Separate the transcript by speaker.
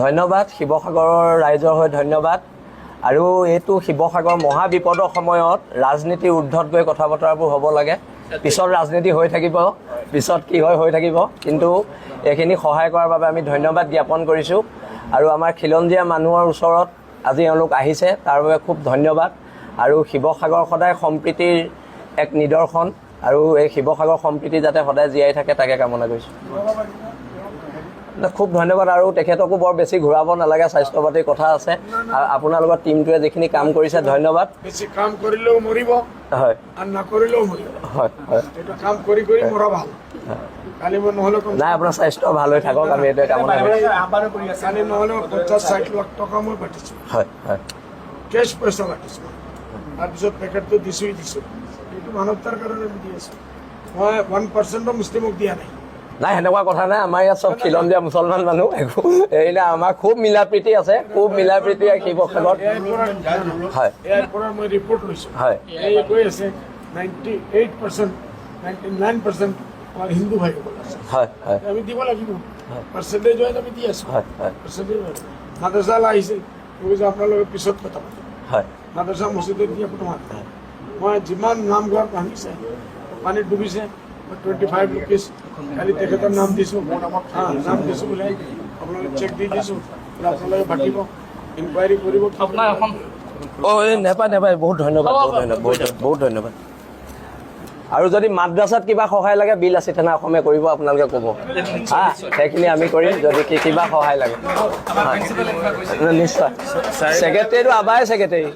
Speaker 1: ধন্যবাদ শিৱসাগৰৰ ৰাইজৰ হৈ ধন্যবাদ আৰু এইটো শিৱসাগৰ মহা বিপদৰ সময়ত ৰাজনীতিৰ ঊৰ্ধত গৈ কথা বতৰাবোৰ হ'ব লাগে পিছত ৰাজনীতি হৈ থাকিব পিছত কি হয় হৈ থাকিব কিন্তু এইখিনি সহায় কৰাৰ বাবে আমি ধন্যবাদ জ্ঞাপন কৰিছোঁ আৰু আমাৰ খিলঞ্জীয়া মানুহৰ ওচৰত আজি এওঁলোক আহিছে তাৰ বাবে খুব ধন্যবাদ আৰু শিৱসাগৰ সদায় সম্প্ৰীতিৰ এক নিদৰ্শন আৰু এই শিৱসাগৰ সম্প্ৰীতি যাতে সদায় জীয়াই থাকে তাকে কামনা কৰিছোঁ খুব ধন্যবাদ আৰু তেখেতকো বৰ বেছি ঘূৰাব নালাগে স্বাস্থ্য পাতিৰ কথা আছে আপোনালোকৰ টীমটোৱে যিখিনি কাম কৰিছে ধন্যবাদ
Speaker 2: বেছি কাম কৰিলেও মৰিব
Speaker 1: হয়
Speaker 2: আৰু নকৰিলেও মৰিব
Speaker 1: হয় হয়
Speaker 2: এইটো কাম কৰি মৰা ভাল কালি মই নহ'লে
Speaker 1: নাই আপোনাৰ স্বাস্থ্য ভাল হৈ থাকক আমি এইটোৱে কামনা কৰিছোঁ
Speaker 2: কালি নহ'লে 50-60 লাখ টকা মই বাটিছোঁ
Speaker 1: হয় হয়
Speaker 2: কেছ পইচা বাটিছোঁ তাৰপিছত পেকেটটো দিছোঁ এইটো মানৱতাৰ কাৰণে আমি দি আছোঁ মই 1% মুছলিমক দিয়া নাই
Speaker 1: নাই সেনেকুৱা কথা নাই আমাৰ ইয়াত চব খিলঞ্জীয়া মুছলমান মানুহ একো এই নাই আমাৰ খুব মিলা প্ৰীতি আছে খুব মিলা প্ৰীতি শিৱসাগৰত হয়
Speaker 2: ইয়াৰ পৰা মই ৰিপৰ্ট লৈছোঁ
Speaker 1: হয়
Speaker 2: এই কৈ আছে 98% 99% আমাৰ হিন্দু ভাইসকল আছে
Speaker 1: হয় হয়
Speaker 2: আমি দিব লাগিব পাৰ্চেণ্টেজ ৱাইজ আমি দি আছোঁ
Speaker 1: হয় হয়
Speaker 2: পাৰ্চেণ্টেজ ৱাইজ মাদ্ৰাছালৈ আহিছে কৈছে আপোনালোকে পিছত কথা পাতিম
Speaker 1: হয়
Speaker 2: মাদ্ৰাছা মছজিদত দিয়া কথা মই যিমান নামঘৰ ভাঙিছে পানীত ডুবিছে 25 rupees কালি তেখেতৰ নাম দিছোঁ নাম দিছোঁ বোলে আপোনালোকে চেক দি দিছোঁ আপোনালোকে ভাটিব ইনকুৱাৰী কৰিব
Speaker 3: আপোনাৰ এখন
Speaker 1: নেপায় বহুত ধন্যবাদ বহুত ধন্যবাদ আৰু যদি মাদ্ৰাছাত কিবা সহায় লাগে বিল আছে তেনে অসমে কৰিব আপোনালোকে ক'ব সেইখিনি আমি কৰিম যদি কিবা সহায় লাগে নিশ্চয় ছেক্ৰেটেৰীটো আবাই ছেক্ৰেটেৰী